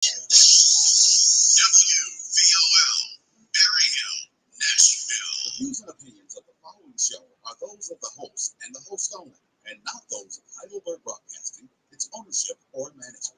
WVOL, Berry Hill, Nashville. The views and opinions of the following show are those of the host and the host only, and not those of Heidelberg Broadcasting, its ownership, or management.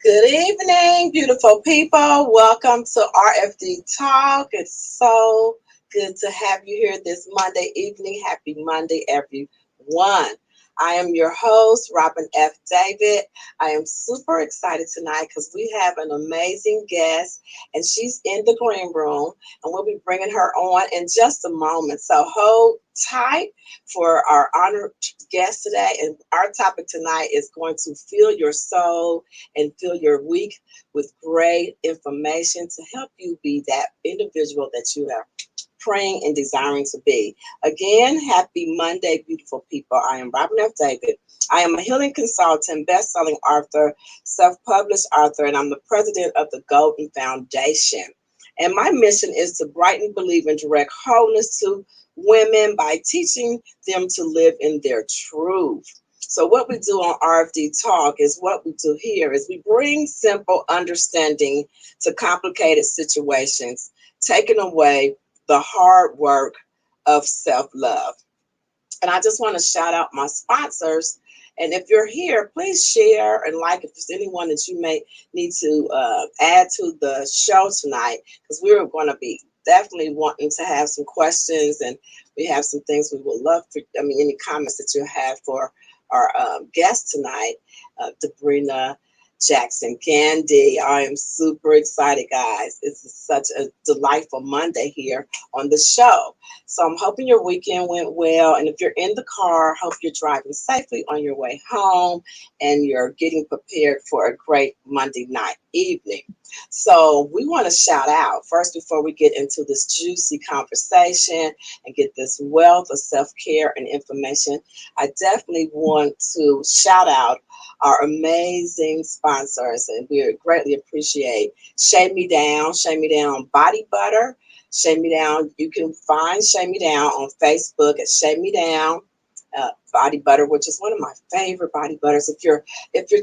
Good evening, beautiful people. Welcome to RFD Talk. It's so good to have you here this Monday evening. Happy Monday, everyone. I am your host, Robin F. David. I am super excited tonight because we have an amazing guest, and she's in the green room, and we'll be bringing her on in just a moment. So hold tight for our honored guest today. And our topic tonight is going to fill your soul and fill your week with great information to help you be that individual that you are praying and desiring to be. Again, happy Monday, beautiful people. I am Robin F. David. I am a healing consultant, best-selling author, self-published author, and I'm the president of the Golden Foundation. And my mission is to brighten, believe, and direct wholeness to women by teaching them to live in their truth. So what we do on RFD Talk is what we do here is we bring simple understanding to complicated situations, taking away the hard work of self-love. And I just want to shout out my sponsors. And if you're here, please share and like if there's anyone that you may need to add to the show tonight, because we're going to be definitely wanting to have some questions, and we have some things we would love for, any comments that you have for our guest tonight, Debrena Jackson Gandy. I am super excited, guys. This is such a delightful Monday here on the show. So I'm hoping your weekend went well. And if you're in the car, hope you're driving safely on your way home and you're getting prepared for a great Monday night evening. So we want to shout out first before we get into this juicy conversation and get this wealth of self-care and information. I definitely want to shout out our amazing sponsors, and we greatly appreciate Shave Me Down Body Butter. Shave Me Down, you can find Shave Me Down on Facebook at Shave Me Down Body Butter, which is one of my favorite body butters. If you're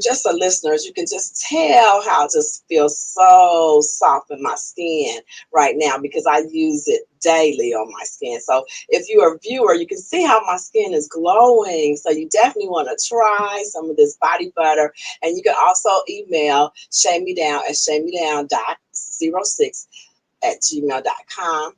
just a listener, you can just tell how it just feels so soft in my skin right now because I use it daily on my skin. So if you're a viewer, you can see how my skin is glowing. So you definitely want to try some of this body butter. And you can also email Shave Me Down at shamemedown.06@gmail.com.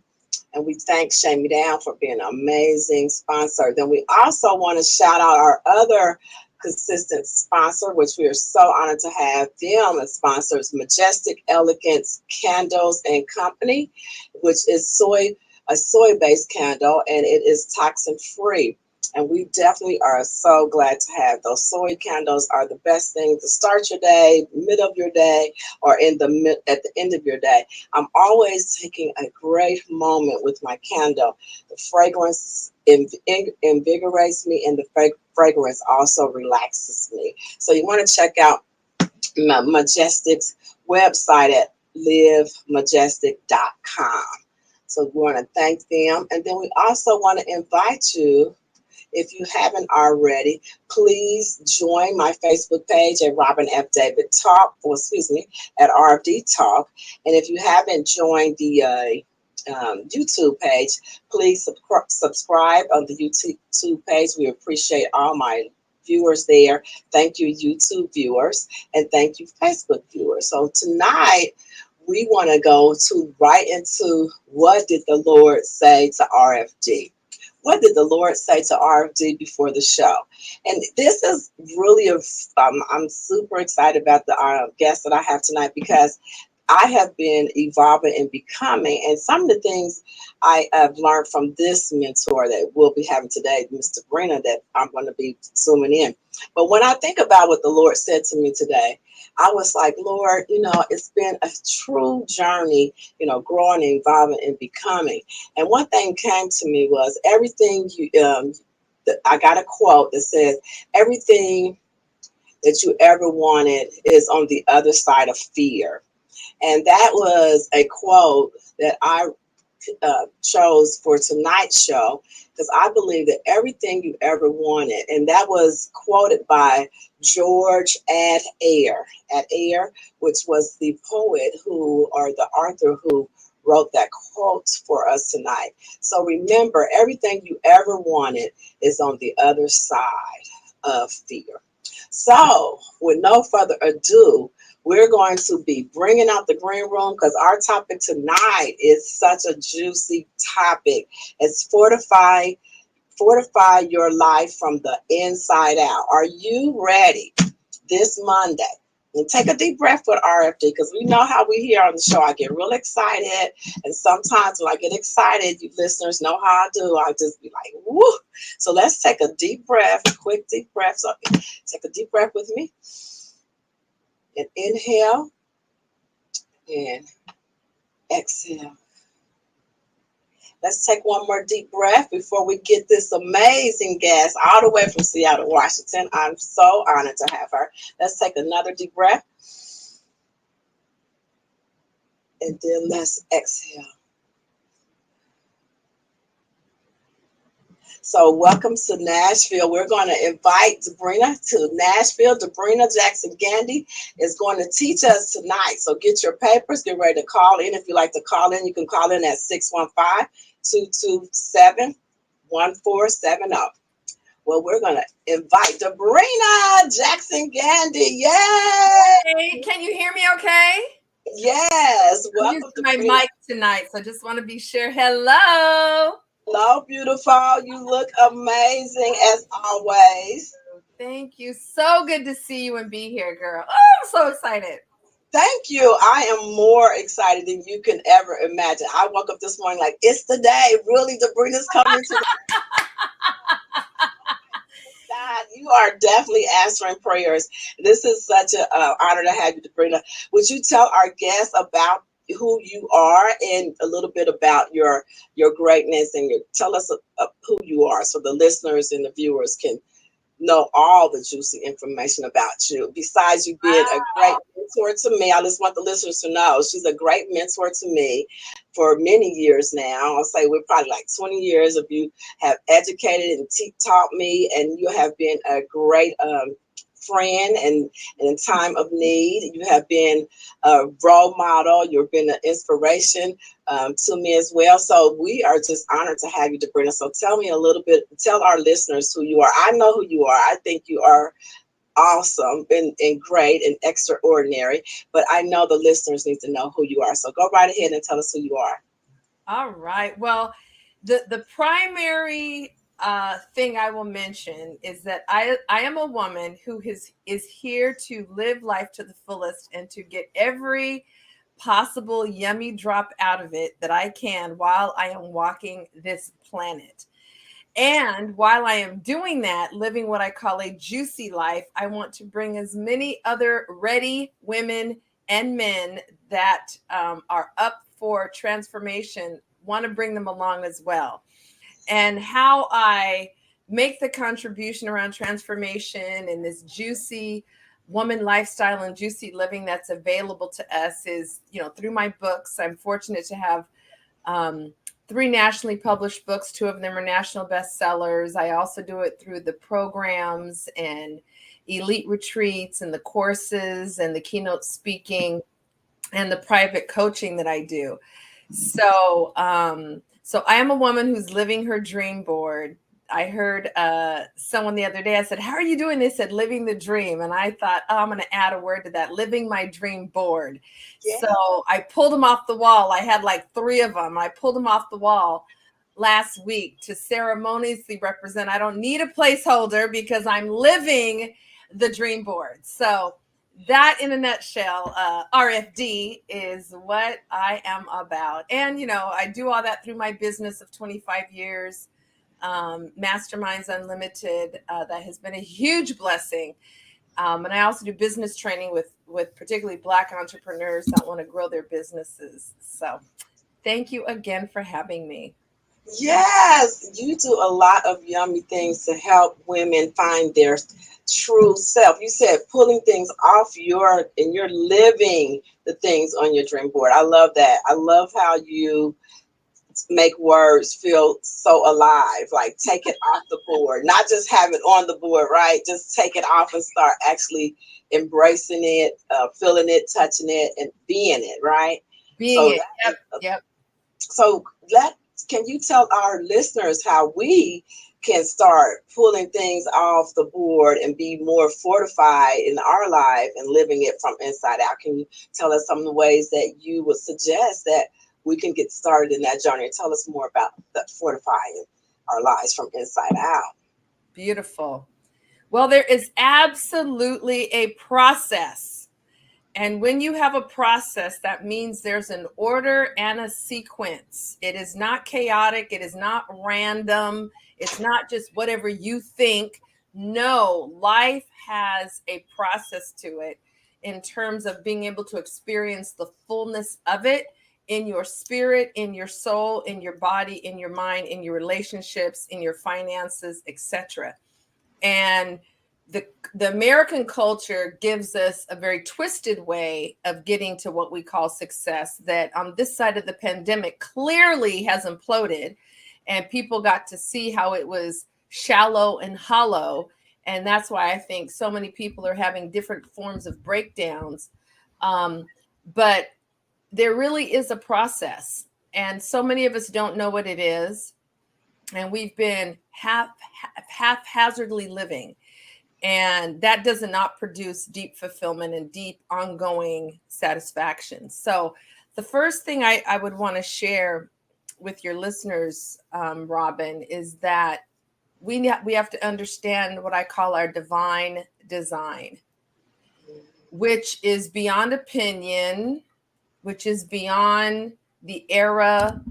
And we thank Shame Me Down for being an amazing sponsor. Then we also want to shout out our other consistent sponsor, which we are so honored to have them as sponsors, Majestic Elegance Candles and Company, which is a soy-based candle, and it is toxin-free. And we definitely are so glad to have those. Soy candles are the best thing to start your day, mid of your day, or at the end of your day. I'm always taking a great moment with my candle. The fragrance invigorates me, and the fragrance also relaxes me. So you want to check out Majestic's website at livemajestic.com. So we want to thank them. And then we also want to invite you, if you haven't already, please join my Facebook page at Robin F. David Talk, at RFD Talk. And if you haven't joined the YouTube page, please subscribe on the YouTube page. We appreciate all my viewers there. Thank you, YouTube viewers, and thank you, Facebook viewers. So tonight, we want to go right into what did the Lord say to RFD? What did the Lord say to RFD before the show? And this is really I'm super excited about the guest that I have tonight because I have been evolving and becoming, and some of the things I have learned from this mentor that we'll be having today, Mr. Debrena, that I'm going to be zooming in. But when I think about what the Lord said to me today, I was like, Lord, it's been a true journey, growing, evolving, and becoming. And one thing came to me was everything I got a quote that says, everything that you ever wanted is on the other side of fear. And that was a quote that I chose for tonight's show, because I believe that everything you ever wanted, and that was quoted by George Adair, which was the poet who, or the author who wrote that quote for us tonight. So remember, everything you ever wanted is on the other side of fear. So, with no further ado, we're going to be bringing out the green room because our topic tonight is such a juicy topic. It's fortify your life from the inside out. Are you ready this Monday? And take a deep breath with RFD, because we know how we here on the show. I get real excited, and sometimes when I get excited, you listeners know how I do. I just be like, woo. So let's take a deep breath, quick deep breath. So take a deep breath with me, and inhale and exhale. Let's take one more deep breath before we get this amazing guest all the way from Seattle, Washington. I'm so honored to have her. Let's take another deep breath. And then let's exhale. So welcome to Nashville. We're going to invite Debrena to Nashville. Debrena Jackson Gandy is going to teach us tonight. So get your papers, get ready to call in. If you like to call in, you can call in at 615-227-1470. Well, we're going to invite Debrena Jackson Gandy. Yay! Hey, can you hear me okay? Yes. I'm Welcome using my Debrena. mic tonight, so I just want to be sure. Hello. Hello, beautiful. You look amazing as always. Thank you. So good to see you and be here, girl. Oh, I'm so excited. Thank you. I am more excited than you can ever imagine. I woke up this morning like, it's the day. Really, Debrena's coming to God, you are definitely answering prayers. This is such an honor to have you, Debrena. Would you tell our guests about who you are and a little bit about your greatness, and tell us who you are so the listeners and the viewers can know all the juicy information about you. Besides you being a great mentor to me, I just want the listeners to know she's a great mentor to me for many years now. I'll say we're probably like 20 years of you have educated and taught me, and you have been a great friend, and in time of need, you have been a role model. You've been an inspiration to me as well. So we are just honored to have you, Debrena. So tell me a little bit, tell our listeners who you are. I know who you are. I think you are awesome and great and extraordinary, but I know the listeners need to know who you are. So go right ahead and tell us who you are. All right. Well, the primary thing I will mention is that I am a woman who is here to live life to the fullest and to get every possible yummy drop out of it that I can while I am walking this planet. And while I am doing that, living what I call a juicy life, I want to bring as many other ready women and men that are up for transformation, want to bring them along as well. And how I make the contribution around transformation and this juicy woman lifestyle and juicy living that's available to us is, through my books. I'm fortunate to have 3 nationally published books. 2 of them are national bestsellers. I also do it through the programs and elite retreats and the courses and the keynote speaking and the private coaching that I do. So I am a woman who's living her dream board. I heard someone the other day, I said, how are you doing? They said, living the dream. And I thought, I'm going to add a word to that, living my dream board. Yeah. So I pulled them off the wall. I had like 3 of them. I pulled them off the wall last week to ceremoniously represent. I don't need a placeholder because I'm living the dream board. So that in a nutshell, RFD is what I am about. And, I do all that through my business of 25 years. Masterminds Unlimited, that has been a huge blessing. And I also do business training with particularly Black entrepreneurs that want to grow their businesses. So thank you again for having me. Yes, you do a lot of yummy things to help women find their true self. You said pulling things off and you're living the things on your dream board. I love that. I love how you make words feel so alive. Like take it off the board, not just have it on the board, right? Just take it off and start actually embracing it, feeling it, touching it, and being it, right? Being So it. Yep. so let can you tell our listeners how we can start pulling things off the board and be more fortified in our life and living it from inside out? Can you tell us some of the ways that you would suggest that we can get started in that journey? Tell us more about the fortifying our lives from inside out. Beautiful. Well, there is absolutely a process. And when you have a process, that means there's an order and a sequence. It is not chaotic. It is not random. It's not just whatever you think. No, life has a process to it in terms of being able to experience the fullness of it in your spirit, in your soul, in your body, in your mind, in your relationships, in your finances, etc. And the American culture gives us a very twisted way of getting to what we call success that on this side of the pandemic clearly has imploded, and people got to see how it was shallow and hollow. And that's why I think so many people are having different forms of breakdowns. But there really is a process, and so many of us don't know what it is, and we've been haphazardly living, and that does not produce deep fulfillment and deep ongoing satisfaction. So the first thing I would want to share with your listeners, Robin, is that we have to understand what I call our divine design, which is beyond opinion, which is beyond the era,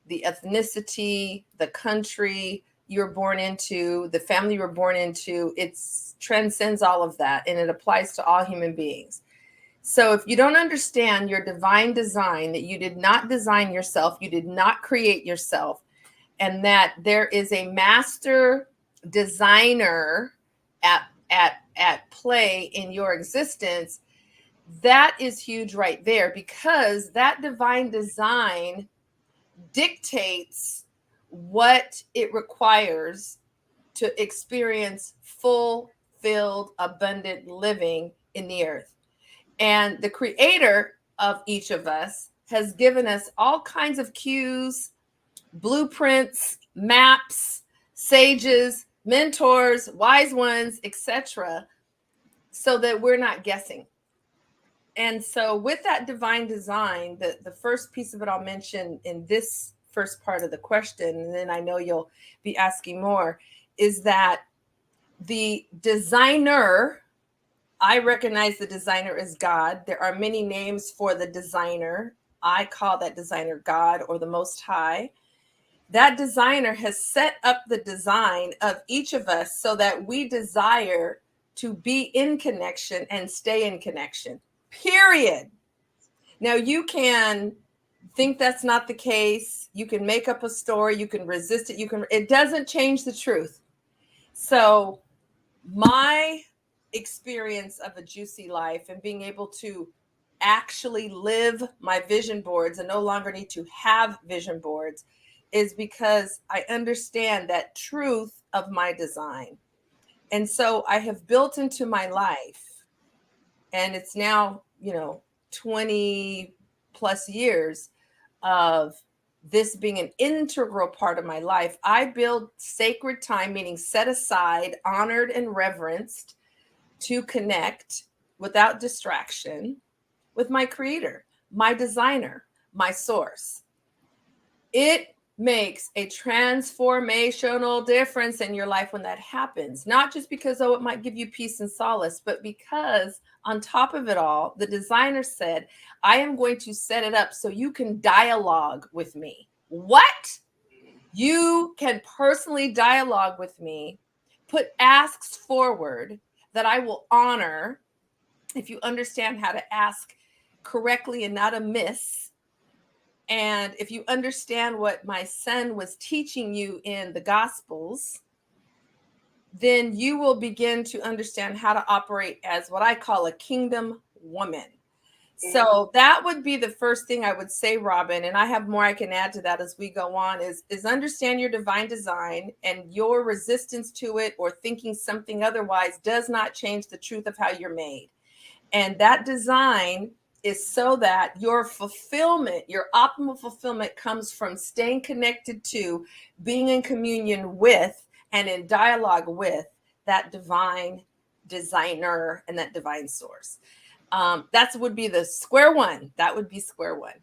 the ethnicity, the country you're born into, the family you were born into. It transcends all of that, and it applies to all human beings. So if you don't understand your divine design, that you did not design yourself, you did not create yourself, and that there is a master designer at play in your existence, that is huge right there, because that divine design dictates what it requires to experience fulfilled, abundant living in the earth. And the creator of each of us has given us all kinds of cues, blueprints, maps, sages, mentors, wise ones, etc., so that we're not guessing. And so with that divine design, the first piece of it I'll mention in this first part of the question, and then I know you'll be asking more, is that the designer, I recognize the designer as God. There are many names for the designer. I call that designer God or the Most High. That designer has set up the design of each of us so that we desire to be in connection and stay in connection. Period. Now, you can think that's not the case. You can make up a story. You can resist it. It doesn't change the truth. So my experience of a juicy life and being able to actually live my vision boards and no longer need to have vision boards is because I understand that truth of my design. And so I have built into my life, and it's now, 20 plus years of this being an integral part of my life. I build sacred time, meaning set aside, honored, and reverenced to connect without distraction with my creator, my designer, my source. It makes a transformational difference in your life when that happens. Not just because, it might give you peace and solace, but because on top of it all, the designer said, I am going to set it up so you can dialogue with me. What? You can personally dialogue with me, put asks forward that I will honor if you understand how to ask correctly and not amiss. And if you understand what my son was teaching you in the Gospels, then you will begin to understand how to operate as what I call a kingdom woman. So that would be the first thing I would say, Robin, and I have more I can add to that as we go on, is understand your divine design, and your resistance to it or thinking something otherwise does not change the truth of how you're made. And that design is so that your fulfillment, your optimal fulfillment, comes from staying connected to, being in communion with, and in dialogue with that divine designer and that divine source. That would be the square one. That would be square one.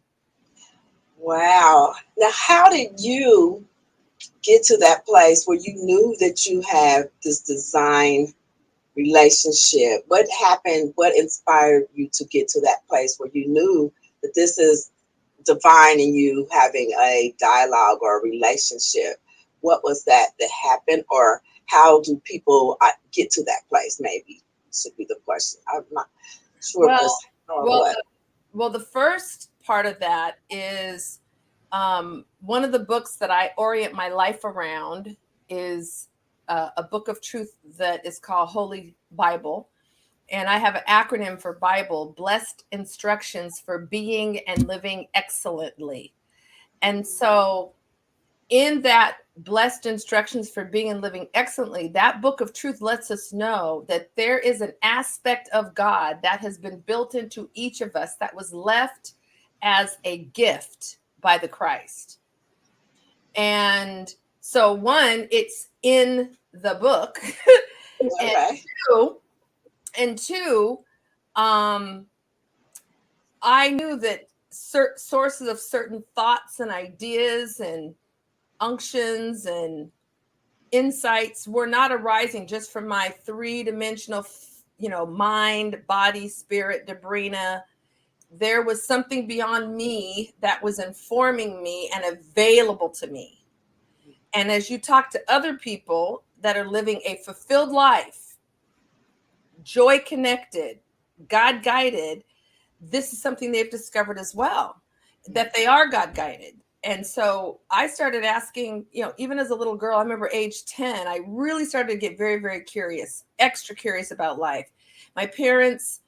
Wow. Now, how did you get to that place where you knew that you have this design relationship? What happened? What inspired you to get to that place where you knew that this is divine and you having a dialogue or a relationship? What was that happened, or how do people get to that place? Maybe should be the question. I'm not sure. Well, the first part of that is one of the books that I orient my life around is a book of truth that is called Holy Bible. And I have an acronym for Bible: Blessed Instructions for Being and Living Excellently. And so in that Blessed Instructions for Being and Living Excellently, that book of truth lets us know that there is an aspect of God that has been built into each of us that was left as a gift by the Christ. And so one, it's in the book. Okay. and two, I knew that sources of certain thoughts and ideas and unctions and insights were not arising just from my three-dimensional, mind, body, spirit, Debrena. There was something beyond me that was informing me and available to me. And as you talk to other people that are living a fulfilled life, joy connected, God guided, this is something they've discovered as well, that they are God guided. And so I started asking, even as a little girl, I remember age 10, I really started to get very, very curious, extra curious about life. My parents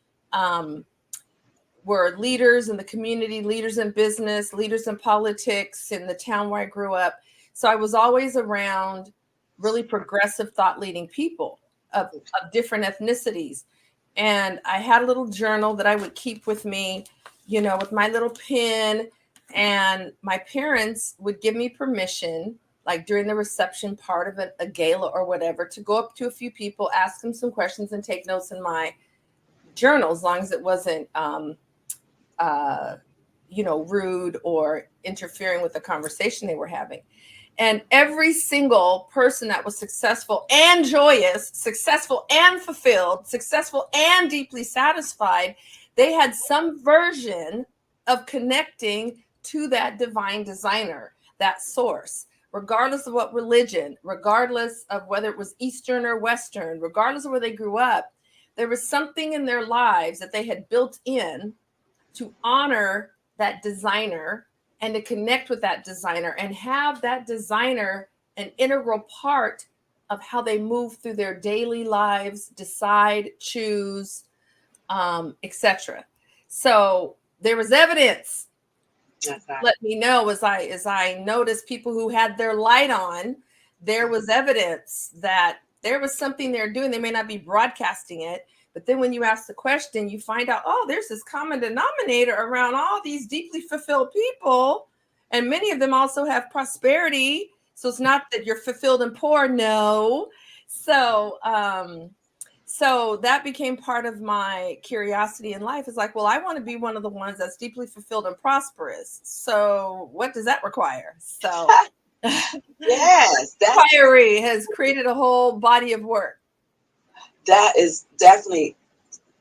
were leaders in the community, leaders in business, leaders in politics in the town where I grew up. So I was always around really progressive thought leading people of different ethnicities. And I had a little journal that I would keep with me, with my little pen. And my parents would give me permission, like during the reception part of a gala or whatever, to go up to a few people, ask them some questions, and take notes in my journal, as long as it wasn't, rude or interfering with the conversation they were having. And every single person that was successful and joyous, successful and fulfilled, successful and deeply satisfied, they had some version of connecting to that divine designer, that source, regardless of what religion, regardless of whether it was Eastern or Western, regardless of where they grew up. There was something in their lives that they had built in to honor that designer and to connect with that designer and have that designer an integral part of how they move through their daily lives, decide, choose, etc. So there was evidence. Let me know as I noticed people who had their light on, there was evidence that there was something they're doing. They may not be broadcasting it, but then when you ask the question, you find out, there's this common denominator around all these deeply fulfilled people. And many of them also have prosperity. So it's not that you're fulfilled and poor. No. So that became part of my curiosity in life. It's like, well, I want to be one of the ones that's deeply fulfilled and prosperous. So what does that require? So yes, inquiry has created a whole body of work. That is definitely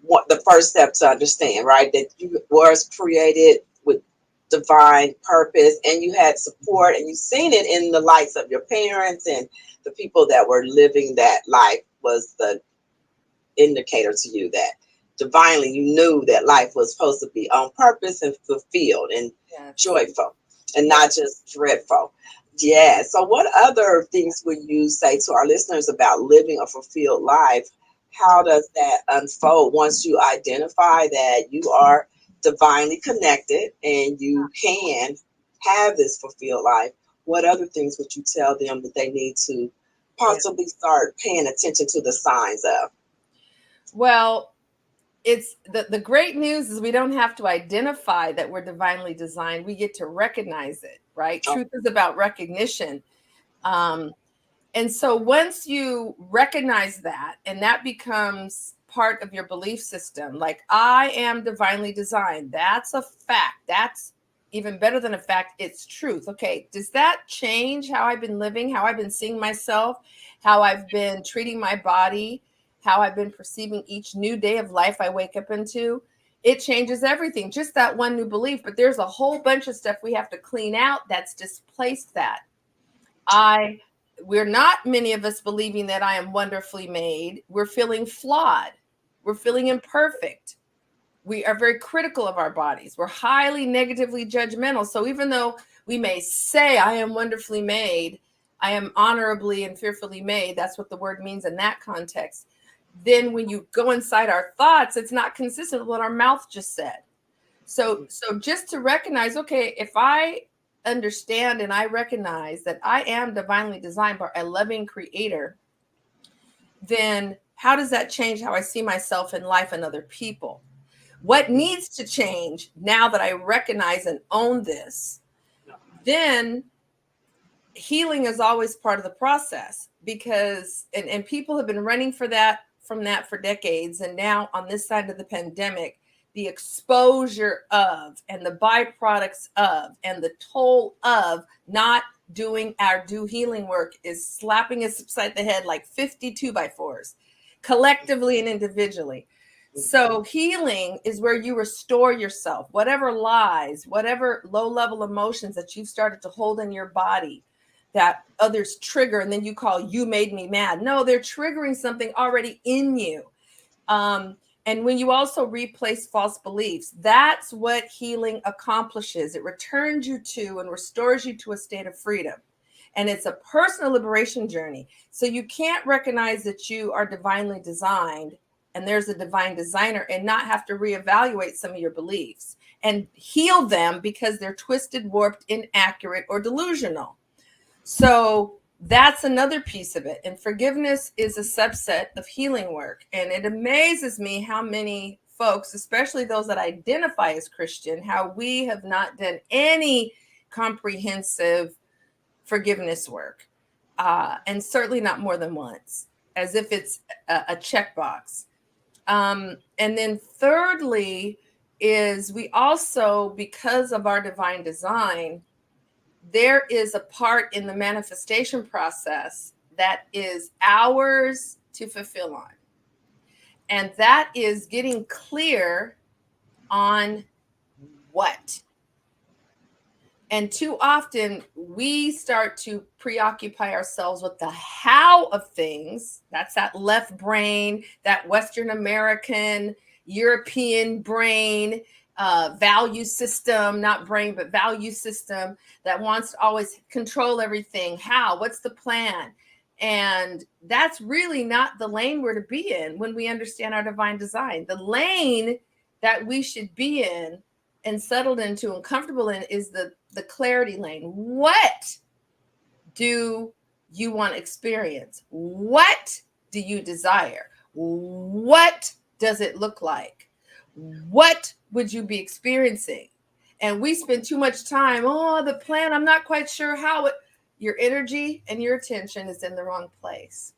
what the first step to understand, right? That you was created with divine purpose, and you had support, and you've seen it in the lives of your parents and the people that were living that life was the indicator to you that divinely you knew that life was supposed to be on purpose and fulfilled and joyful. and not just dreadful. Yeah. So, what other things would you say to our listeners about living a fulfilled life? How does that unfold once you identify that you are divinely connected and you can have this fulfilled life? What other things would you tell them that they need to possibly start paying attention to the signs of? Well, it's the great news is we don't have to identify that we're divinely designed. We get to recognize it, right? Oh, Truth is about recognition. Um, and so once you recognize that, and that becomes part of your belief system, like I am divinely designed, that's a fact. That's even better than a fact. It's truth. Okay. Does that change how I've been living, how I've been seeing myself, how I've been treating my body, how I've been perceiving each new day of life I wake up into? It changes everything. Just that one new belief. But there's a whole bunch of stuff we have to clean out that's displaced that. We're not, many of us, believing that I am wonderfully made. We're feeling flawed. We're feeling imperfect. We are very critical of our bodies. We're highly negatively judgmental. So even though we may say I am wonderfully made, I am honorably and fearfully made, that's what the word means in that context. Then when you go inside our thoughts, it's not consistent with what our mouth just said. So just to recognize, okay, if I understand and I recognize that I am divinely designed by a loving creator, then how does that change how I see myself in life and other people? What needs to change now that I recognize and own this? Then healing is always part of the process, because and people have been running from that for decades. And now on this side of the pandemic, the exposure of and the byproducts of and the toll of not doing our due healing work is slapping us upside the head like 52 by 4s, collectively and individually. So healing is where you restore yourself, whatever lies, whatever low level emotions that you've started to hold in your body that others trigger, and then you call "you made me mad." No, they're triggering something already in you. And when you also replace false beliefs, that's what healing accomplishes. It returns you to and restores you to a state of freedom. And it's a personal liberation journey. So you can't recognize that you are divinely designed and there's a divine designer and not have to reevaluate some of your beliefs and heal them because they're twisted, warped, inaccurate, or delusional. So that's another piece of it. And forgiveness is a subset of healing work. And it amazes me how many folks, especially those that identify as Christian, how we have not done any comprehensive forgiveness work. And certainly not more than once, as if it's a checkbox. And then thirdly is we also, because of our divine design, there is a part in the manifestation process that is ours to fulfill on. And that is getting clear on what. And too often we start to preoccupy ourselves with the how of things. That's that left brain, that Western American, European brain, value system, not brain, but value system that wants to always control everything. How? What's the plan? And that's really not the lane we're to be in when we understand our divine design. The lane that we should be in and settled into and comfortable in is the clarity lane. What do you want to experience? What do you desire? What does it look like? What would you be experiencing? And we spend too much time, the plan, I'm not quite sure how it, your energy and your attention is in the wrong place.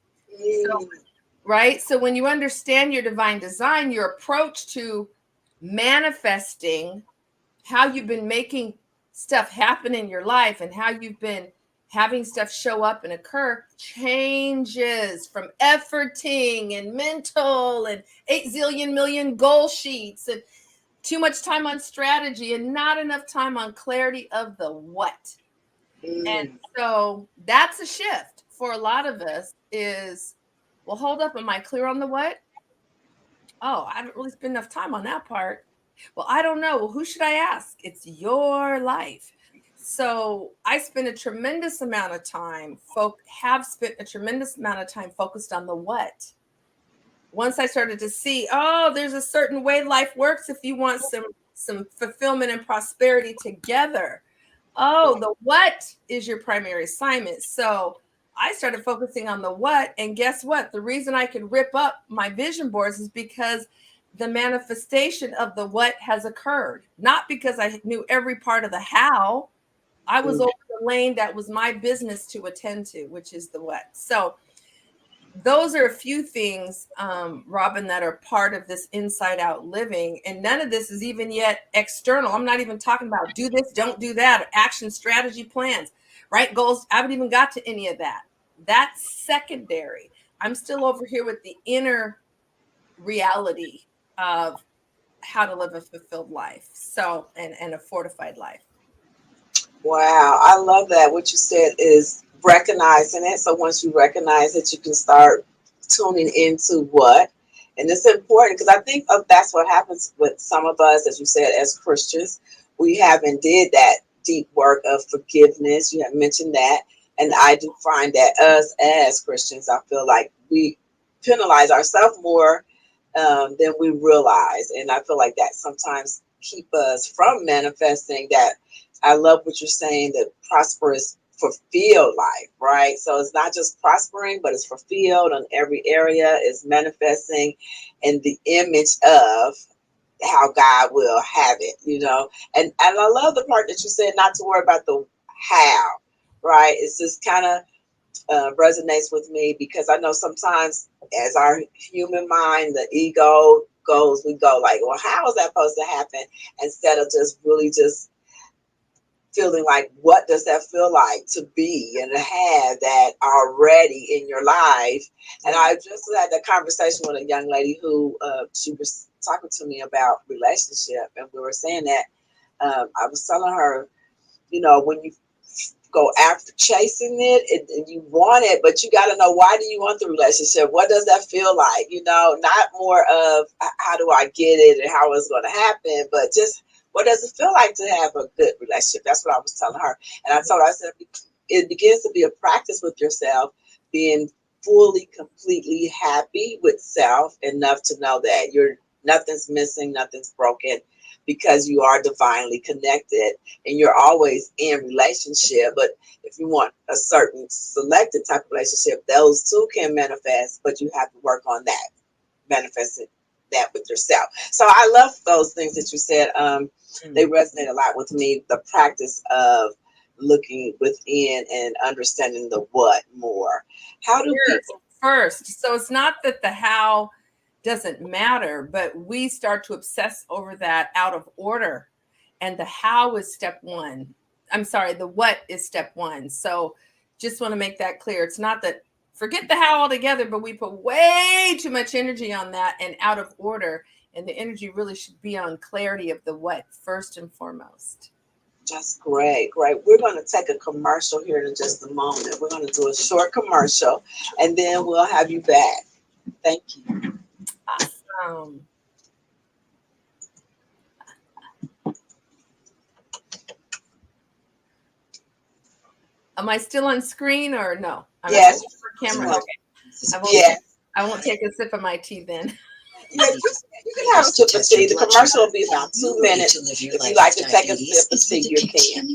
So, right? So when you understand your divine design, your approach to manifesting how you've been making stuff happen in your life and how you've been having stuff show up and occur changes from efforting and mental and 8 zillion million goal sheets and too much time on strategy and not enough time on clarity of the what. And so that's a shift for a lot of us is, well, hold up. Am I clear on the what? Oh, I haven't really spent enough time on that part. Well, I don't know. Well, who should I ask? It's your life. So I spent a tremendous amount of time, have spent a tremendous amount of time focused on the what. Once I started to see, there's a certain way life works if you want some fulfillment and prosperity together. Oh, the what is your primary assignment. So I started focusing on the what, and guess what? The reason I could rip up my vision boards is because the manifestation of the what has occurred, not because I knew every part of the how. I was over the lane that was my business to attend to, which is the what. So those are a few things, Robin, that are part of this inside out living. And none of this is even yet external. I'm not even talking about do this, don't do that, action, strategy, plans, right? Goals. I haven't even got to any of that. That's secondary. I'm still over here with the inner reality of how to live a fulfilled life. So, and a fortified life. Wow, I love that. What you said is recognizing it. So once you recognize it, you can start tuning into what. And it's important because I think that's what happens with some of us, as you said, as Christians. We haven't did that deep work of forgiveness. You have mentioned that. And I do find that us as Christians, I feel like we penalize ourselves more than we realize. And I feel like that sometimes keep us from manifesting that. I love what you're saying, that prosperous, fulfilled life, right? So it's not just prospering, but it's fulfilled on every area. It's manifesting in the image of how God will have it, you know. And I love the part that you said not to worry about the how, right? It's just kind of resonates with me because I know sometimes as our human mind, the ego goes, we go like, well, how is that supposed to happen? Instead of just really just feeling like, what does that feel like to be and to have that already in your life? And I just had that conversation with a young lady who she was talking to me about relationship, and we were saying that I was telling her, you know, when you go after chasing it and you want it, but you got to know, why do you want the relationship? What does that feel like? You know, not more of how do I get it and how it's going to happen, but just what does it feel like to have a good relationship? That's what I was telling her. And I told her, I said, it begins to be a practice with yourself, being fully, completely happy with self enough to know that nothing's missing, nothing's broken, because you are divinely connected and you're always in relationship. But if you want a certain selected type of relationship, those too can manifest, but you have to work on that, manifesting that with yourself. So I love those things that you said. They resonate a lot with me. The practice of looking within and understanding the what more. How do people first? So it's not that the how doesn't matter, but we start to obsess over that out of order. And the how is step one. I'm sorry, the what is step one. So just want to make that clear. It's not that, forget the how altogether, but we put way too much energy on that and out of order. And the energy really should be on clarity of the what first and foremost. That's great. Great. We're going to take a commercial here in just a moment. We're going to do a short commercial and then we'll have you back. Thank you. Awesome. Am I still on screen or no? Yes. Camera. Okay. I won't take a sip of my tea then. Yeah, you can have a sip of tea. The commercial will be about 2 minutes. If you like to take a sip of tea, you can.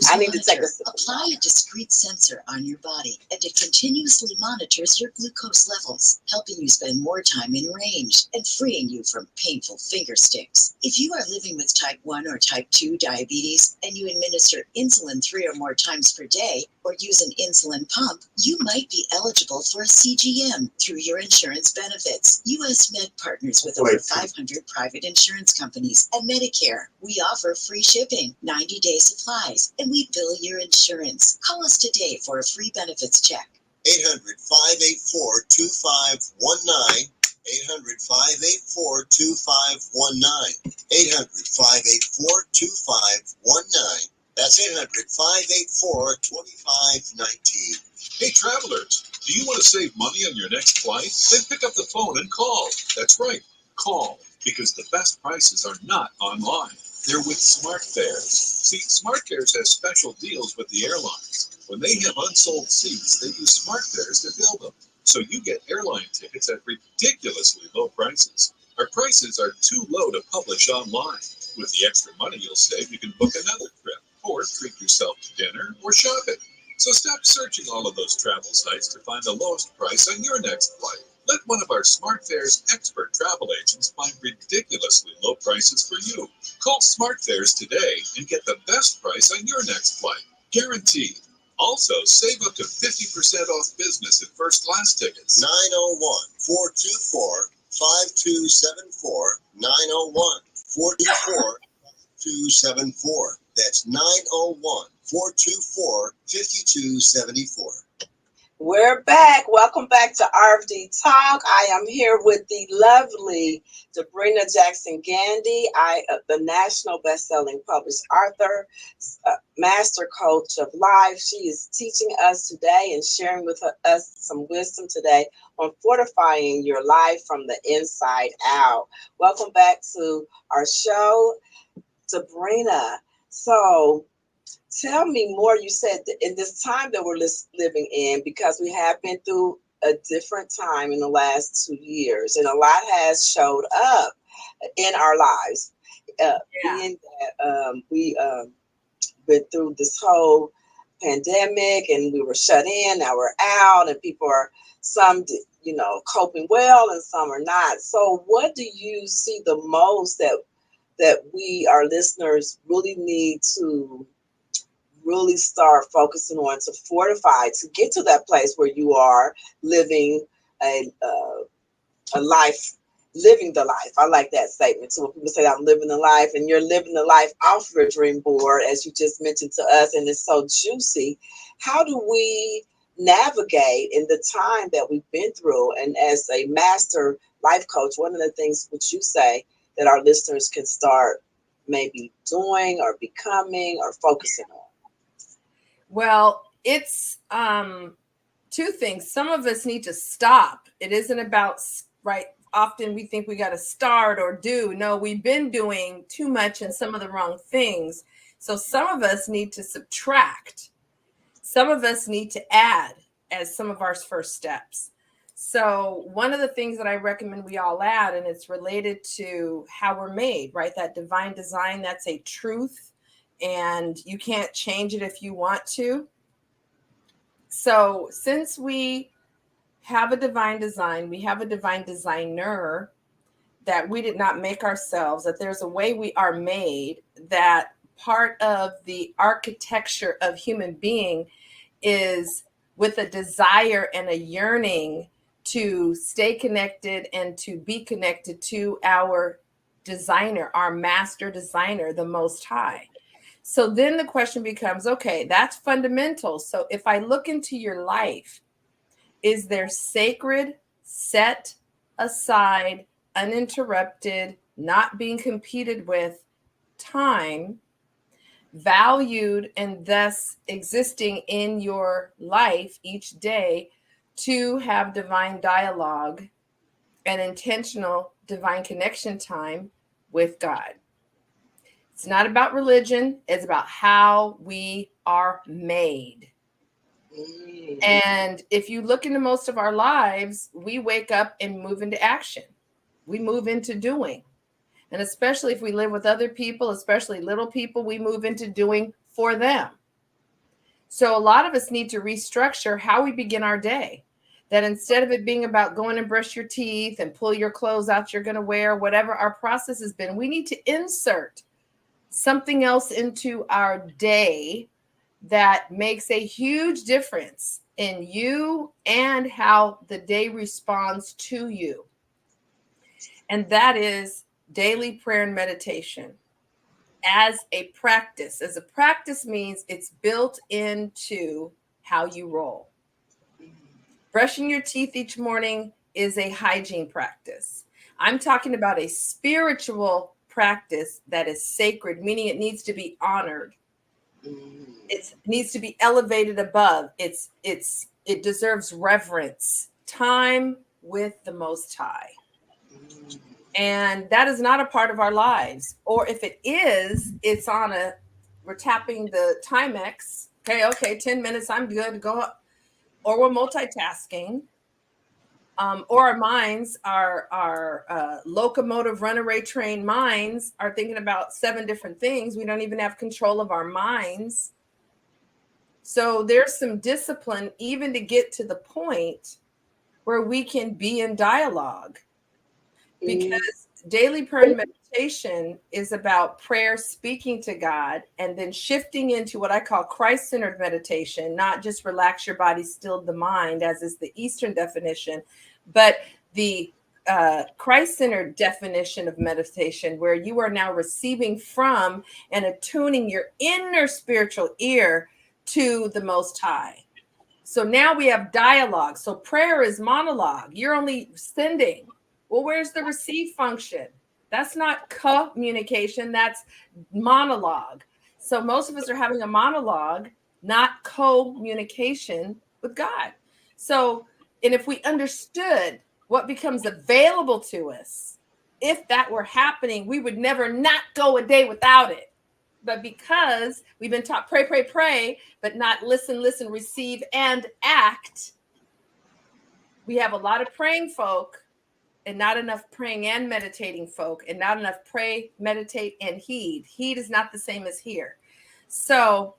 I need to take a sip. Apply a discrete sensor on your body, and it continuously monitors your glucose levels, helping you spend more time in range and freeing you from painful finger sticks. If you are living with type 1 or type 2 diabetes and you administer insulin 3 or more times per day or use an insulin pump, you might be eligible for a CGM through your insurance benefits. U.S. Med partners with over 500 private insurance companies and Medicare. We offer free shipping, 90-day supplies, and we bill your insurance. Call us today for a free benefits check. 800-584-2519. 800-584-2519. 800-584-2519. That's 800-584-2519. Hey, travelers, do you want to save money on your next flight? Then pick up the phone and call. That's right, call, because the best prices are not online. They're with Smart Fares. See, Smart Fares has special deals with the airlines. When they have unsold seats, they use Smart Fares to fill them. So you get airline tickets at ridiculously low prices. Our prices are too low to publish online. With the extra money you'll save, you can book another trip, or treat yourself to dinner, or shopping. So stop searching all of those travel sites to find the lowest price on your next flight. Let one of our Smart Fares expert travel agents find ridiculously low prices for you. Call Smart Fares today and get the best price on your next flight. Guaranteed. Also, save up to 50% off business and first class tickets. 901-424-5274. 901-424-5274. That's 901-424-5274. We're back. Welcome back to RFD Talk. I am here with the lovely Debrena Jackson Gandy. The national best-selling published author, master coach of life. She is teaching us today and sharing with us some wisdom today on fortifying your life from the inside out. Welcome back to our show, Debrena. So, tell me more. You said that in this time that we're living in, because we have been through a different time in the last 2 years, and a lot has showed up in our lives. Being that we went through this whole pandemic, and we were shut in, now we're out, and people are coping well, and some are not. So, what do you see the most that we, our listeners, really need to really start focusing on to fortify, to get to that place where you are living a life, living the life? I like that statement. So when people say I'm living the life, and you're living the life off your dream board, as you just mentioned to us, and it's so juicy. How do we navigate in the time that we've been through? And as a master life coach, one of the things which you say that our listeners can start maybe doing or becoming or focusing on? Well, it's two things. Some of us need to stop. It isn't about, right? Often we think we got to start or do. No, we've been doing too much and some of the wrong things. So some of us need to subtract. Some of us need to add as some of our first steps. So one of the things that I recommend we all add, and it's related to how we're made, right? That divine design, that's a truth. And you can't change it if you want to. So since we have a divine design, we have a divine designer that we did not make ourselves, that there's a way we are made, that part of the architecture of human being is with a desire and a yearning to stay connected and to be connected to our designer, our master designer, the Most High. So then the question becomes, okay, that's fundamental. So if I look into your life, is there sacred, set aside, uninterrupted, not being competed with time, valued and thus existing in your life each day to have divine dialogue and intentional divine connection time with God? It's not about religion. It's about how we are made. And if you look into most of our lives, we wake up and move into action. We move into doing. And especially if we live with other people, especially little people, we move into doing for them. So a lot of us need to restructure how we begin our day. That instead of it being about going and brush your teeth and pull your clothes out you're going to wear, whatever our process has been, we need to insert something else into our day that makes a huge difference in you and how the day responds to you. And that is daily prayer and meditation as a practice. As a practice means it's built into how you roll. Brushing your teeth each morning is a hygiene practice. I'm talking about a spiritual practice that is sacred, meaning it needs to be honored. It needs to be elevated above. It deserves reverence. Time with the Most High. And that is not a part of our lives. Or if it is, we're tapping the Timex. Okay, 10 minutes, I'm good, go. Or we're multitasking. Or our minds, our locomotive runaway train minds are thinking about 7 different things. We don't even have control of our minds. So there's some discipline even to get to the point where we can be in dialogue. Because daily prayer and meditation is about prayer, speaking to God, and then shifting into what I call Christ-centered meditation, not just relax your body, still the mind, as is the Eastern definition, but the Christ-centered definition of meditation, where you are now receiving from and attuning your inner spiritual ear to the Most High. So now we have dialogue. So prayer is monologue. You're only sending. Well, where's the receive function? That's not communication, that's monologue. So most of us are having a monologue, not communication with God. So, and if we understood what becomes available to us, if that were happening, we would never not go a day without it. But because we've been taught pray, but not listen, receive, and act, we have a lot of praying folk and not enough praying and meditating folk, and not enough pray, meditate, and heed. Heed is not the same as hear. So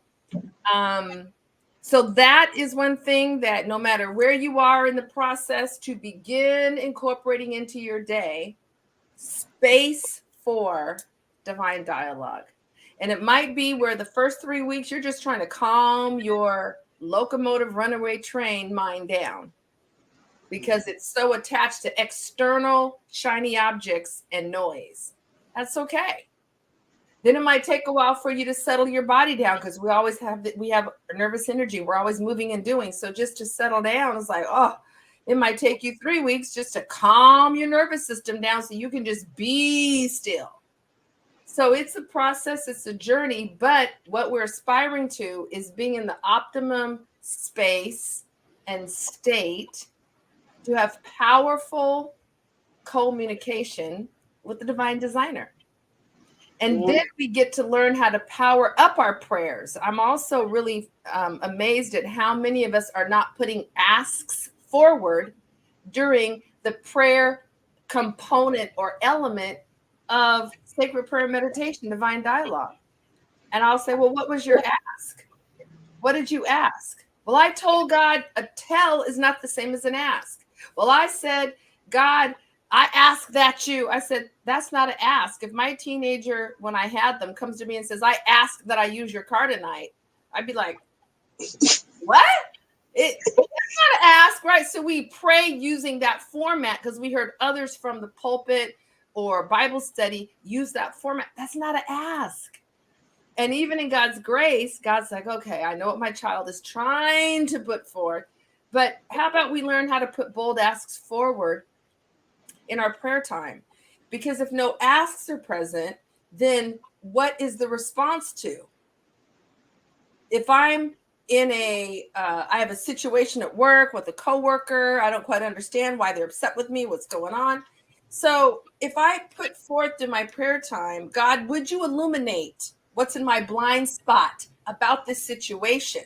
that is one thing that no matter where you are in the process, to begin incorporating into your day, space for divine dialogue. And it might be where the first 3 weeks, you're just trying to calm your locomotive runaway train mind down, because it's so attached to external shiny objects and noise. That's okay. Then it might take a while for you to settle your body down, because we have nervous energy. We're always moving and doing. So just to settle down is like, it might take you 3 weeks just to calm your nervous system down so you can just be still. So it's a process, it's a journey, but what we're aspiring to is being in the optimum space and state to have powerful communication with the divine designer. And then we get to learn how to power up our prayers. I'm also really amazed at how many of us are not putting asks forward during the prayer component or element of sacred prayer meditation, divine dialogue. And I'll say, well, what was your ask? What did you ask? Well, I told God a tell is not the same as an ask. Well, I said, God, I ask that I said, that's not an ask. If my teenager, when I had them, comes to me and says, I ask that I use your car tonight, I'd be like, what? That's not an ask, right? So we pray using that format because we heard others from the pulpit or Bible study use that format. That's not an ask. And even in God's grace, God's like, okay, I know what my child is trying to put forth, but how about we learn how to put bold asks forward in our prayer time? Because if no asks are present, then what is the response to? If I'm in I have a situation at work with a coworker, I don't quite understand why they're upset with me, what's going on. So if I put forth in my prayer time, God, would you illuminate what's in my blind spot about this situation?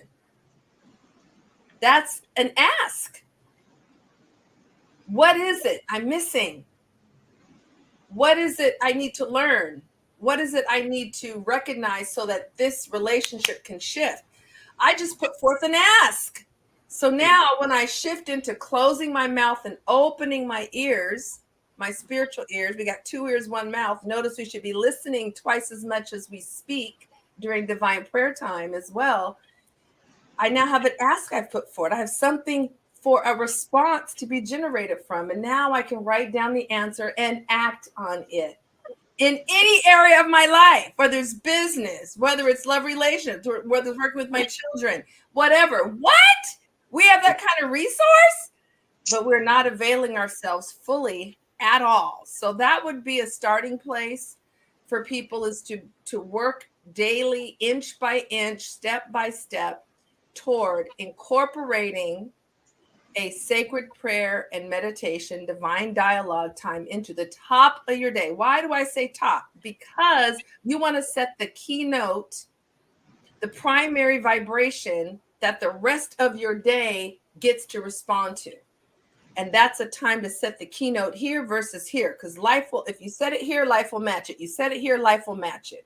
That's an ask. What is it I'm missing? What is it I need to learn? What is it I need to recognize so that this relationship can shift? I just put forth an ask. So now when I shift into closing my mouth and opening my ears, my spiritual ears, we got 2 ears, 1 mouth. Notice we should be listening twice as much as we speak during divine prayer time as well. I now have an ask I've put forward. I have something for a response to be generated from. And now I can write down the answer and act on it. In any area of my life, whether it's business, whether it's love relations, or whether it's working with my children, whatever. What? We have that kind of resource, but we're not availing ourselves fully at all. So that would be a starting place for people, is to work daily, inch by inch, step by step, toward incorporating a sacred prayer and meditation, divine dialogue time into the top of your day. Why do I say top? Because you want to set the keynote, the primary vibration that the rest of your day gets to respond to. And that's a time to set the keynote here versus here, because life will, if you set it here, life will match it. You set it here, life will match it.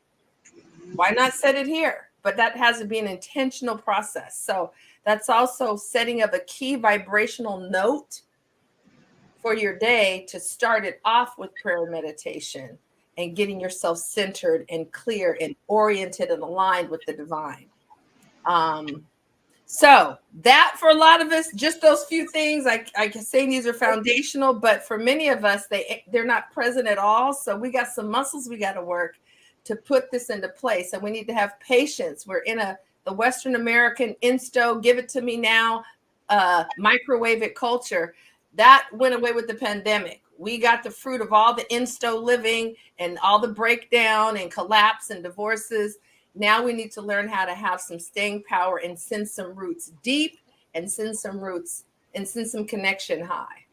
Why not set it here? But that has to be an intentional process. So that's also setting up a key vibrational note for your day to start it off with prayer and meditation and getting yourself centered and clear and oriented and aligned with the divine. So that for a lot of us, just those few things, I can say these are foundational, but for many of us, they're not present at all. So we got some muscles we got to work to put this into place. And we need to have patience. We're in the Western American insto, give it to me now, microwave it culture. That went away with the pandemic. We got the fruit of all the insto living and all the breakdown and collapse and divorces. Now we need to learn how to have some staying power and send some roots deep and send some roots and send some connection high.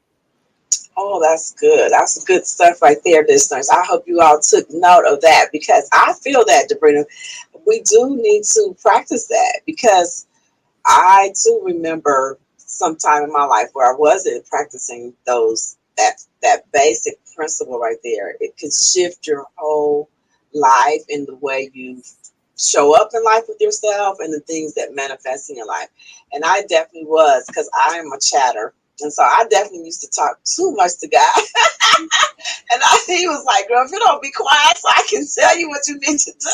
Oh, that's good. That's good stuff right there, listeners. I hope you all took note of that, because I feel that, Debrena, we do need to practice that, because I too remember some time in my life where I wasn't practicing that basic principle right there. It can shift your whole life in the way you show up in life with yourself and the things that manifest in your life. And I definitely was, because I am a chatter. And so I definitely used to talk too much to God. And he was like, girl, if you don't be quiet so I can tell you what you need to do.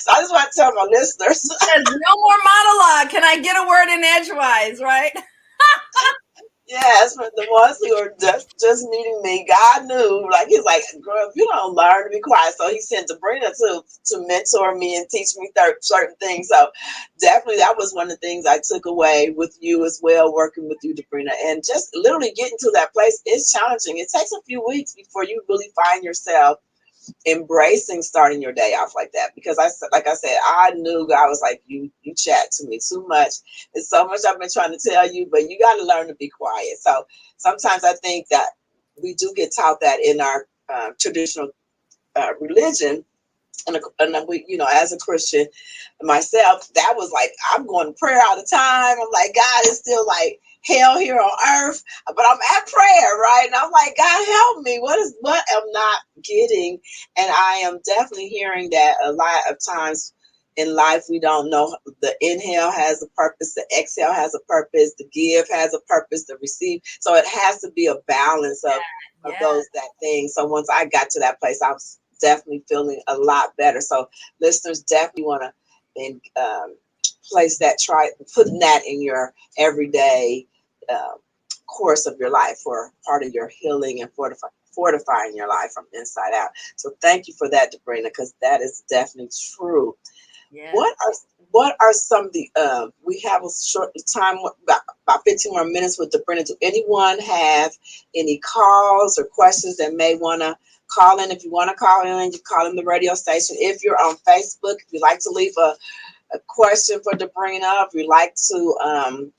So I just want to tell my listeners. There's no more monologue. Can I get a word in edgewise, right? Yes, for the ones who are just meeting me, God knew, like, he's like, girl, if you don't learn to be quiet. So he sent Debrena to mentor me and teach me certain things. So definitely that was one of the things I took away with you as well, working with you, Debrena. And just literally getting to that place is challenging. It takes a few weeks before you really find yourself embracing starting your day off like that, because like I said, I knew God was like, you chat to me too much. There's so much I've been trying to tell you, but you got to learn to be quiet. So sometimes I think that we do get taught that in our traditional religion. And we, as a Christian myself, that was like, I'm going to prayer all the time. I'm like, God is still like hell here on earth, but I'm at prayer, right? And I'm like, God, help me. What I'm not getting? And I am definitely hearing that a lot of times in life, we don't know. The inhale has a purpose, the exhale has a purpose, the give has a purpose, the receive. So it has to be a balance of that thing. So once I got to that place, I was definitely feeling a lot better. So listeners definitely want to place that, try putting that in your everyday course of your life, or part of your healing and fortifying your life from inside out. So thank you for that, Debrena, because that is definitely true. Yeah. What are some of the we have a short time, about 15 more minutes with Debrena. Do anyone have any calls or questions that may want to call in? If you want to call in, you call in the radio station. If you're on Facebook, if you'd like to leave a question for Debrena, if you'd like to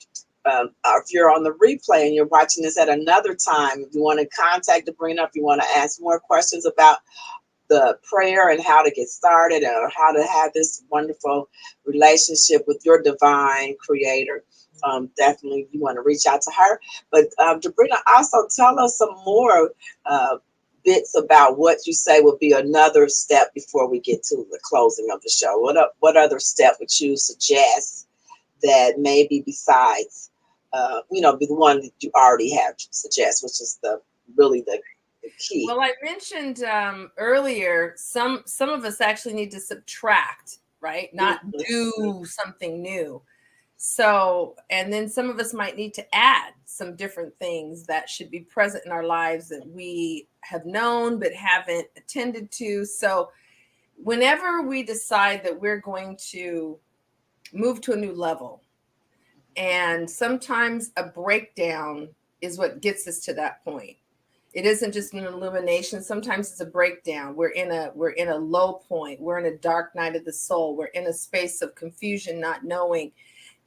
if you're on the replay and you're watching this at another time, if you want to contact Debrena, if you want to ask more questions about the prayer and how to get started, or how to have this wonderful relationship with your divine creator, definitely you want to reach out to her. But Debrena, also tell us some more bits about what you say would be another step before we get to the closing of the show. What other step would you suggest that maybe besides be the one that you already have to suggest, which is the key? Well, I mentioned earlier, some of us actually need to subtract, right? Not do something new. So, and then some of us might need to add some different things that should be present in our lives that we have known but haven't attended to. So whenever we decide that we're going to move to a new level, and sometimes a breakdown is what gets us to that point. It isn't just an illumination. Sometimes it's a breakdown. We're in a low point. We're in a dark night of the soul. We're in a space of confusion, not knowing.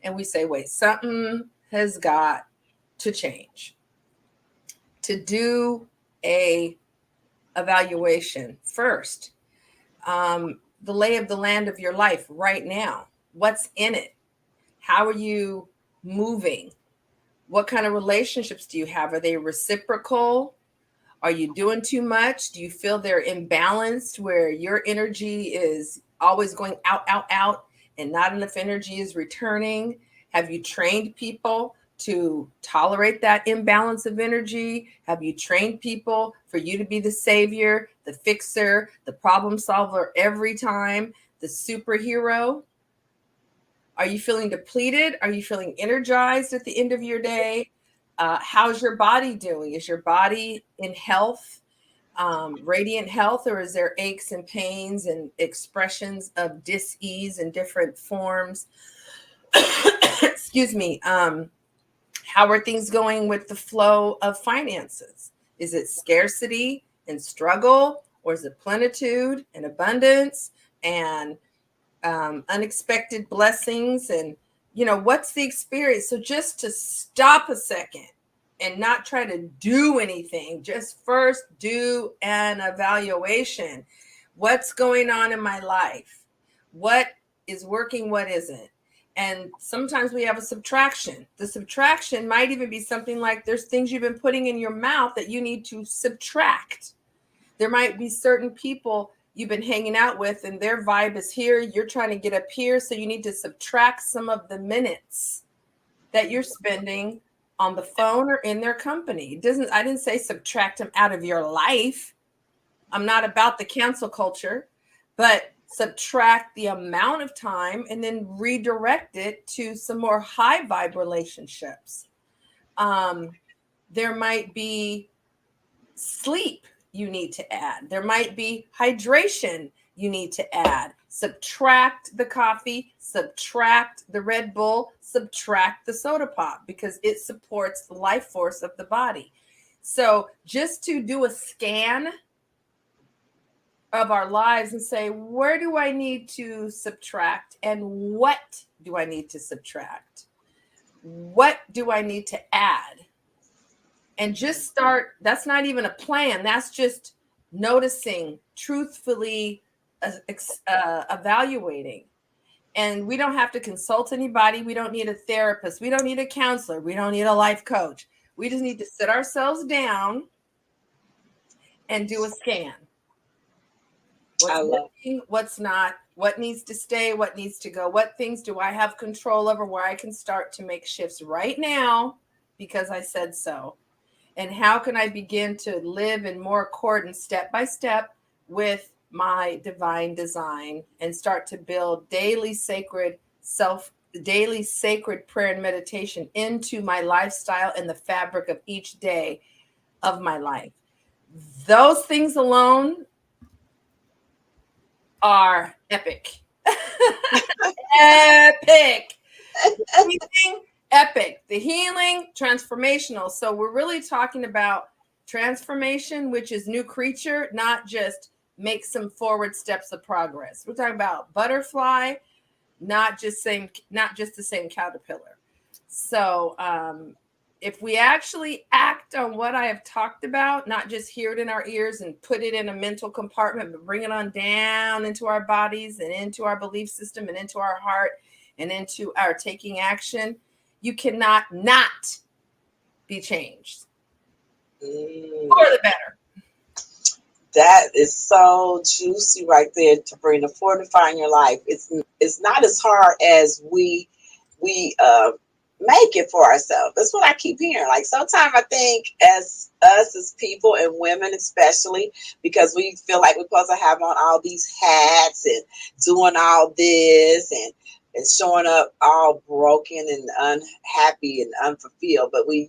And we say, wait, something has got to change, to do a evaluation first. The lay of the land of your life right now. What's in it? How are you moving? What kind of relationships do you have? Are they reciprocal? Are you doing too much? Do you feel they're imbalanced where your energy is always going out, out, out, and not enough energy is returning? Have you trained people to tolerate that imbalance of energy? Have you trained people for you to be the savior, the fixer, the problem solver every time, the superhero? Are you feeling depleted? Are you feeling energized at the end of your day? How's your body doing? Is your body in health, radiant health, or is there aches and pains and expressions of dis-ease in different forms? Excuse me. How are things going with the flow of finances? Is it scarcity and struggle, or is it plenitude and abundance and unexpected blessings? And what's the experience? So just to stop a second and not try to do anything, just first do an evaluation. What's going on in my life? What is working? What isn't? And sometimes we have a subtraction. The subtraction might even be something like there's things you've been putting in your mouth that you need to subtract. There might be certain people you've been hanging out with and their vibe is here. You're trying to get up here. So you need to subtract some of the minutes that you're spending on the phone or in their company. I didn't say subtract them out of your life. I'm not about the cancel culture, but subtract the amount of time and then redirect it to some more high vibe relationships. There might be sleep you need to add. There might be hydration you need to add. Subtract the coffee, subtract the Red Bull, subtract the soda pop because it supports the life force of the body. So just to do a scan of our lives and say, where do I need to subtract and what do I need to subtract? What do I need to add? And just start. That's not even a plan. That's just noticing, truthfully evaluating. And we don't have to consult anybody. We don't need a therapist. We don't need a counselor. We don't need a life coach. We just need to sit ourselves down and do a scan. What's working, what's not, what needs to stay, what needs to go, what things do I have control over where I can start to make shifts right now because I said so. And how can I begin to live in more accordance step by step with my divine design and start to build daily sacred prayer and meditation into my lifestyle and the fabric of each day of my life. Those things alone are epic. Epic. Epic. The healing, transformational. So we're really talking about transformation, which is new creature, not just make some forward steps of progress. We're talking about butterfly, not just the same caterpillar. So if we actually act on what I have talked about, not just hear it in our ears and put it in a mental compartment, but bring it on down into our bodies and into our belief system and into our heart and into our taking action, you cannot not be changed for the better. That is so juicy right there, Debrena. Fortifying your life. It's not as hard as we make it for ourselves. That's what I keep hearing. Like sometimes I think as us as people and women especially, because we feel like we're supposed to have on all these hats and doing all this and showing up all broken and unhappy and unfulfilled. But we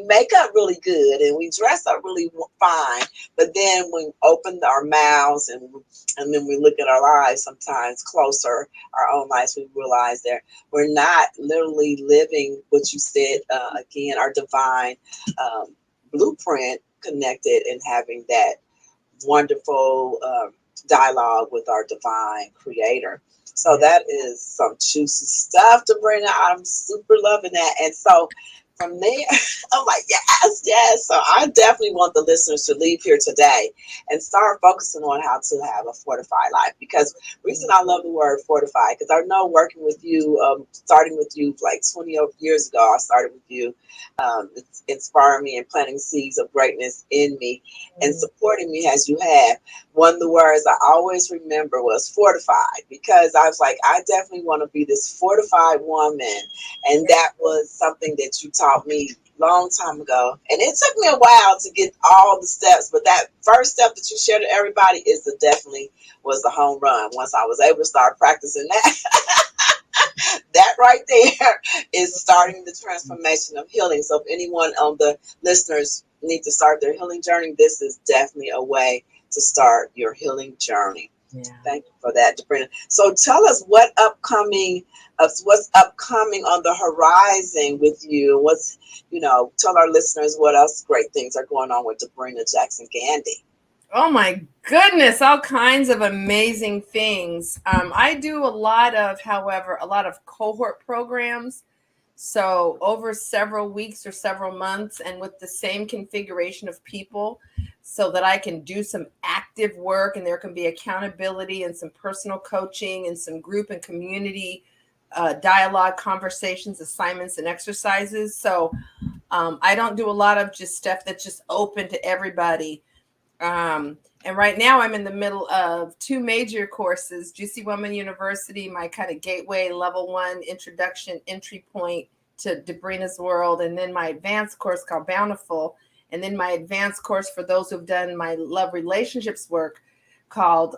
make up really good and we dress up really fine. But then we open our mouths and then we look at our lives sometimes closer, our own lives, we realize that we're not literally living what you said, again, our divine blueprint connected and having that wonderful dialogue with our divine creator. So that is some juicy stuff, Debrena. I'm super loving that. And so from there, I'm like, yes, yes. So I definitely want the listeners to leave here today and start focusing on how to have a fortified life. Because the reason I love the word fortified, because I know working with you, starting with you like 20 years ago, I started with you. It's inspiring me and planting seeds of greatness in me and supporting me as you have. One of the words I always remember was fortified, because I was like, I definitely want to be this fortified woman. And that was something that you taught me long time ago. And it took me a while to get all the steps, but that first step that you shared to everybody definitely was a home run. Once I was able to start practicing that, that right there is starting the transformation of healing. So if anyone on the listeners need to start their healing journey, this is definitely a way to start your healing journey. Yeah. Thank you for that, Debrena. So tell us what's upcoming on the horizon with you. Tell our listeners what else great things are going on with Debrena Jackson Gandy. Oh my goodness, all kinds of amazing things. I do a lot of cohort programs. So over several weeks or several months, and with the same configuration of people, so that I can do some active work and there can be accountability and some personal coaching and some group and community dialogue, conversations, assignments, and exercises. So I don't do a lot of just stuff that's just open to everybody. And right now I'm in the middle of 2 major courses, Juicy Woman University, my kind of gateway level 1 introduction entry point to Debrena's world. And then my advanced course called Bountiful. And then my advanced course for those who've done my love relationships work called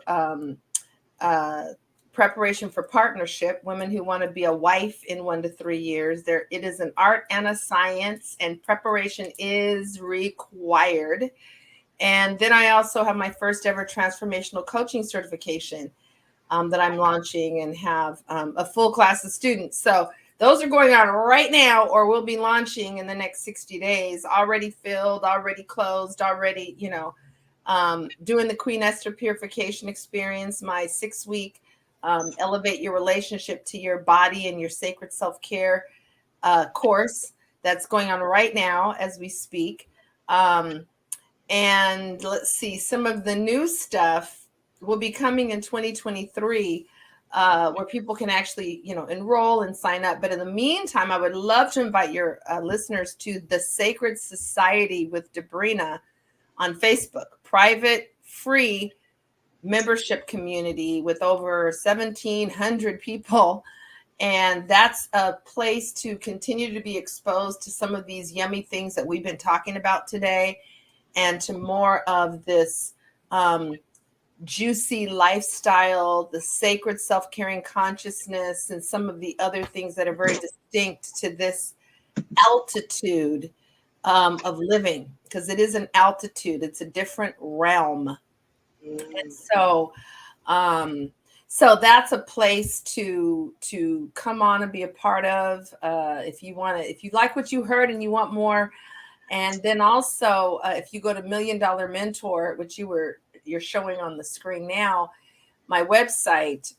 Preparation for Partnership, women who want to be a wife in 1 to 3 years. It is an art and a science, and preparation is required. And then I also have my first ever transformational coaching certification that I'm launching, and have a full class of students. So those are going on right now, or will be launching in the next 60 days, already filled, already closed, already, doing the Queen Esther Purification Experience, my 6-week Elevate Your Relationship to Your Body and Your Sacred Self-Care course that's going on right now as we speak. And let's see, some of the new stuff will be coming in 2023, where people can actually, enroll and sign up. But in the meantime, I would love to invite your listeners to the Sacred Society with Debrena on Facebook, private, free membership community with over 1,700 people. And that's a place to continue to be exposed to some of these yummy things that we've been talking about today, and to more of this juicy lifestyle, the sacred self-caring consciousness, and some of the other things that are very distinct to this altitude of living, because it is an altitude. It's a different realm. And so that's a place to come on and be a part of, if you like what you heard and you want more. And then also, if you go to $1 Million Mentor, which you're showing on the screen now, my website,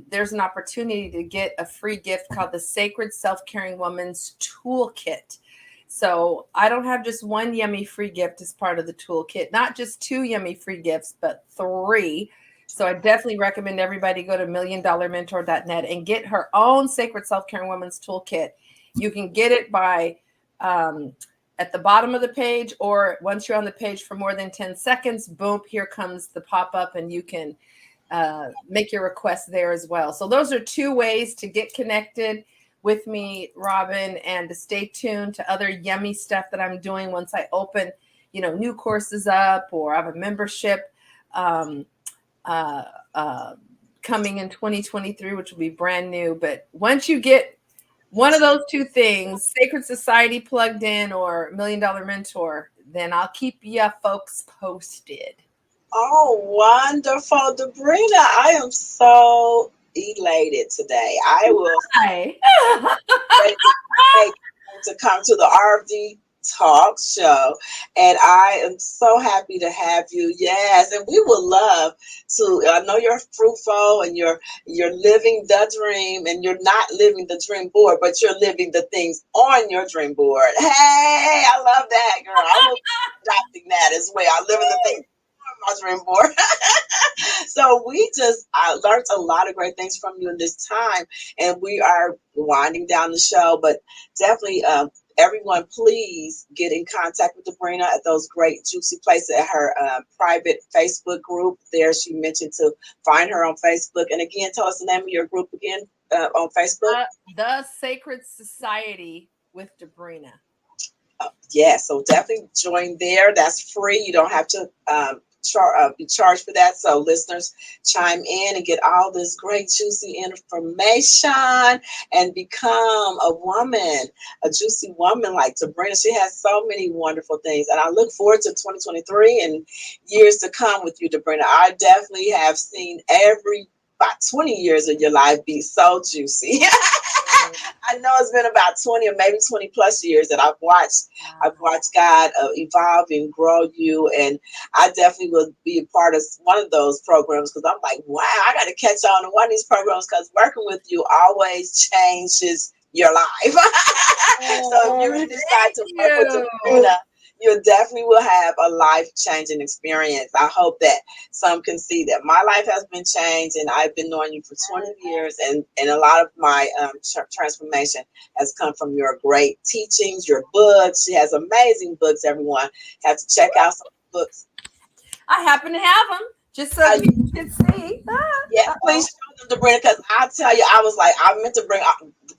there's an opportunity to get a free gift called the Sacred Self-Caring Woman's Toolkit. So I don't have just 1 yummy free gift as part of the toolkit, not just 2 yummy free gifts, but 3. So I definitely recommend everybody go to $1millionmentor.net and get her own Sacred Self-Caring Woman's Toolkit. You can get it by at the bottom of the page, or once you're on the page for more than 10 seconds, boom, here comes the pop-up, and you can make your request there as well. So those are 2 ways to get connected with me, Robin, and to stay tuned to other yummy stuff that I'm doing once I open, new courses up, or I have a membership coming in 2023, which will be brand new. But once you get one of those 2 things, Sacred Society plugged in or $1 Million Mentor, then I'll keep you folks posted. Oh, wonderful, Debrena. I am so elated today. I will Hi. to come to the RFD Talk Show. And I am so happy to have you. Yes, and we would love to. I know you're fruitful and you're living the dream, and you're not living the dream board, but you're living the things on your dream board. Hey, I love that, girl. I will be adopting that as well. I live in the things on my dream board. So I learned a lot of great things from you in this time, and we are winding down the show, but definitely, everyone, please get in contact with Debrena at those great juicy places at her private Facebook group. There, she mentioned to find her on Facebook. And again, tell us the name of your group again on Facebook. The Sacred Society with Debrena. Yeah, so definitely join there. That's free. You don't have to be charged for that. So listeners, chime in and get all this great juicy information and become a woman, a juicy woman like Debrena. She has so many wonderful things, and I look forward to 2023 and years to come with you, Debrena. I definitely have seen about 20 years of your life be so juicy. I know it's been about 20 or maybe 20 plus years that I've watched God evolve and grow you, and I definitely will be a part of one of those programs, because I'm like, wow, I got to catch on to one of these programs, because working with you always changes your life. So if you decide to work with Debrena, you definitely will have a life-changing experience. I hope that some can see that my life has been changed, and I've been knowing you for 20 years, and a lot of my transformation has come from your great teachings, your books. She has amazing books. Everyone has to check out some books. I happen to have them, just so you can see. Yeah, please show them, Debrena, because I tell you, I was like, I meant to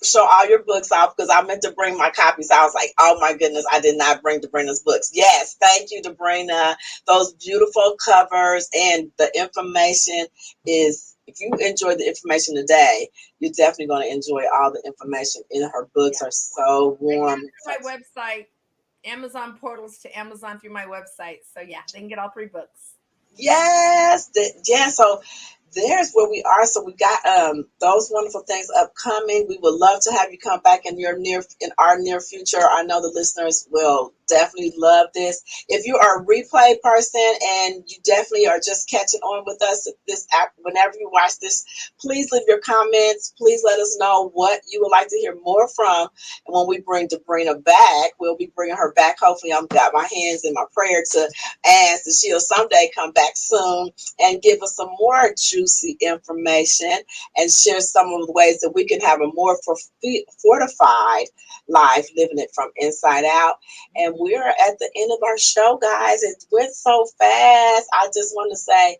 show all your books off, because I meant to bring my copies. I was like, oh my goodness, I did not bring Debrena's books. Yes, thank you, Debrena. Those beautiful covers, and the information is, if you enjoy the information today, you're definitely going to enjoy all the information in her books. Are so warm. My website, Amazon portals to Amazon through my website. So yeah, they can get all 3 books. Yes, so there's where we are. So we got those wonderful things upcoming. We would love to have you come back in our near future. I know the listeners will definitely love this. If you are a replay person and you definitely are just catching on with us this app, whenever you watch this, please leave your comments. Please let us know what you would like to hear more from. And when we bring Debrena back, we'll be bringing her back. Hopefully, I've got my hands in my prayer to ask that she'll someday come back soon and give us some more juicy information and share some of the ways that we can have a more fortified life, living it from inside out. And we're at the end of our show, guys. It went so fast. I just want to say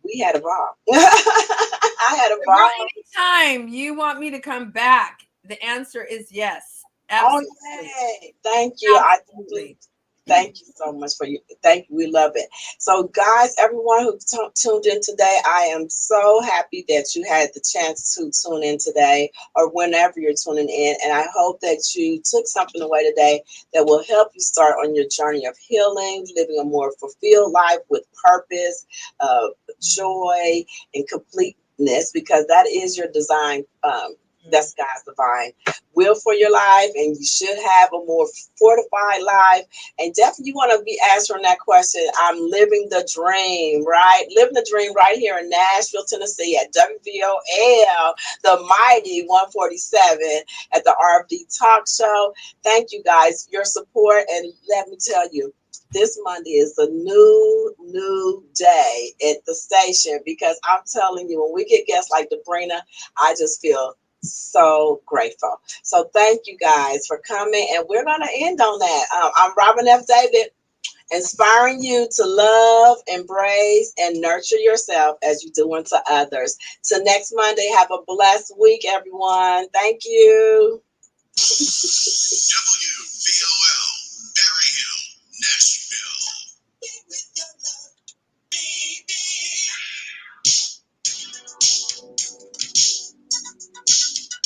we had a ball. I had a ball. Anytime you want me to come back, the answer is yes. Absolutely. Oh, yay. Thank you. Absolutely. Thank you so much for you. Thank you. We love it. So, guys, everyone who tuned in today, I am so happy that you had the chance to tune in today, or whenever you're tuning in. And I hope that you took something away today that will help you start on your journey of healing, living a more fulfilled life with purpose, joy, and completeness, because that is your design. That's God's divine will for your life, and you should have a more fortified life. And definitely, you want to be answering that question. I'm living the dream, right? Living the dream right here in Nashville, Tennessee, at WVOL, the mighty 147 at the RFD Talk Show. Thank you, guys, your support, and let me tell you, this Monday is a new day at the station, because I'm telling you, when we get guests like Debrena, I just feel so grateful. So thank you guys for coming, and we're going to end on that. I'm Robin F. David, inspiring you to love, embrace, and nurture yourself as you do unto others. Till next Monday, have a blessed week, everyone. Thank you. WVOL.